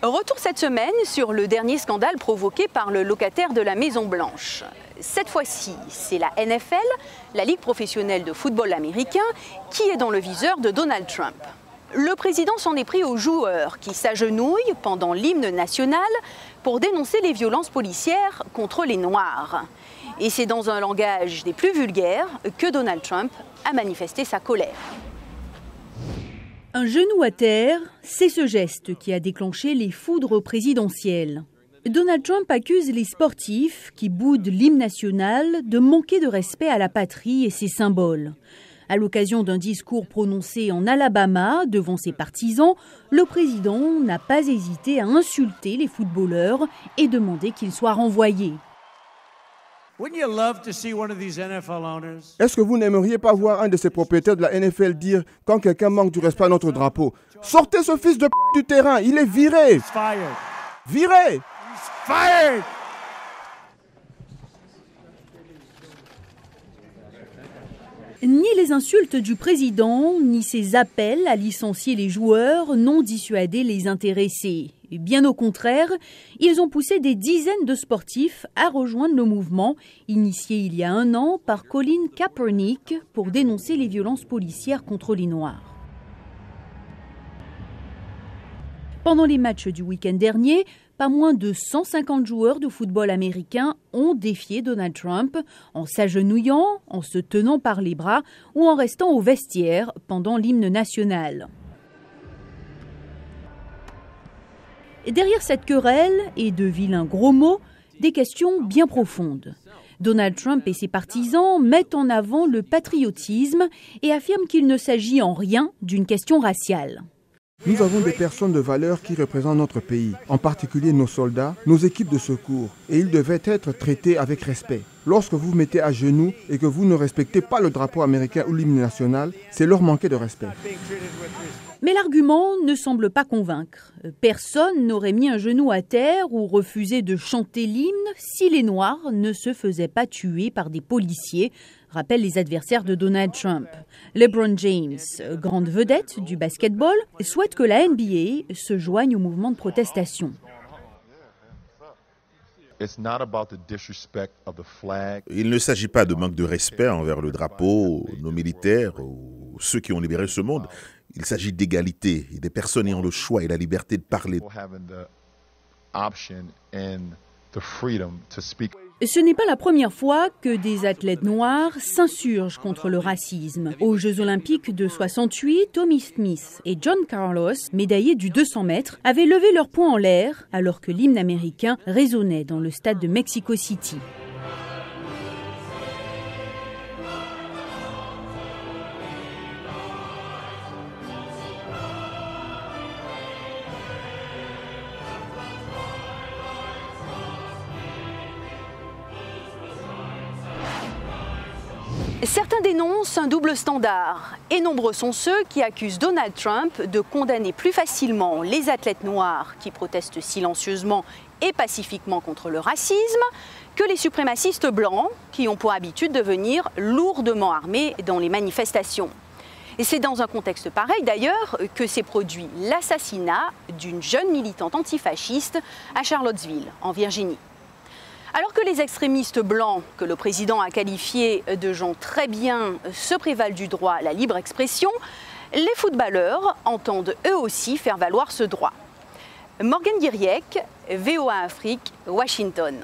Retour cette semaine sur le dernier scandale provoqué par le locataire de la Maison Blanche. Cette fois-ci, c'est la NFL, la Ligue professionnelle de football américain, qui est dans le viseur de Donald Trump. Le président s'en est pris aux joueurs qui s'agenouillent pendant l'hymne national pour dénoncer les violences policières contre les Noirs. Et c'est dans un langage des plus vulgaires que Donald Trump a manifesté sa colère. Un genou à terre, c'est ce geste qui a déclenché les foudres présidentielles. Donald Trump accuse les sportifs qui boudent l'hymne national de manquer de respect à la patrie et ses symboles. À l'occasion d'un discours prononcé en Alabama devant ses partisans, le président n'a pas hésité à insulter les footballeurs et demander qu'ils soient renvoyés. Est-ce que vous n'aimeriez pas voir un de ces propriétaires de la NFL dire quand quelqu'un manque du respect à notre drapeau: sortez ce fils de p*** du terrain, il est viré. Viré. Ni les insultes du président, ni ses appels à licencier les joueurs n'ont dissuadé les intéressés. Bien au contraire, ils ont poussé des dizaines de sportifs à rejoindre le mouvement, initié il y a 1 an par Colin Kaepernick pour dénoncer les violences policières contre les Noirs. Pendant les matchs du week-end dernier, pas moins de 150 joueurs de football américain ont défié Donald Trump en s'agenouillant, en se tenant par les bras ou en restant au vestiaire pendant l'hymne national. Et derrière cette querelle et de vilains gros mots, des questions bien profondes. Donald Trump et ses partisans mettent en avant le patriotisme et affirment qu'il ne s'agit en rien d'une question raciale. Nous avons des personnes de valeur qui représentent notre pays, en particulier nos soldats, nos équipes de secours, et ils devaient être traités avec respect. Lorsque vous vous mettez à genoux et que vous ne respectez pas le drapeau américain ou l'hymne national, c'est leur manquer de respect. Mais l'argument ne semble pas convaincre. Personne n'aurait mis un genou à terre ou refusé de chanter l'hymne si les Noirs ne se faisaient pas tuer par des policiers, rappellent les adversaires de Donald Trump. LeBron James, grande vedette du basketball, souhaite que la NBA se joigne au mouvement de protestation. Il ne s'agit pas de manque de respect envers le drapeau, nos militaires ou ceux qui ont libéré ce monde. Il s'agit d'égalité et des personnes ayant le choix et la liberté de parler. Ce n'est pas la première fois que des athlètes noirs s'insurgent contre le racisme. Aux Jeux Olympiques de 68, Tommie Smith et John Carlos, médaillés du 200 mètres, avaient levé leur poing en l'air alors que l'hymne américain résonnait dans le stade de Mexico City. Certains dénoncent un double standard et nombreux sont ceux qui accusent Donald Trump de condamner plus facilement les athlètes noirs qui protestent silencieusement et pacifiquement contre le racisme que les suprémacistes blancs qui ont pour habitude de venir lourdement armés dans les manifestations. Et c'est dans un contexte pareil d'ailleurs que s'est produit l'assassinat d'une jeune militante antifasciste à Charlottesville, en Virginie. Alors que les extrémistes blancs, que le président a qualifiés de gens très bien, se prévalent du droit à la libre expression, les footballeurs entendent eux aussi faire valoir ce droit. Morgan Guiriec, VOA Afrique, Washington.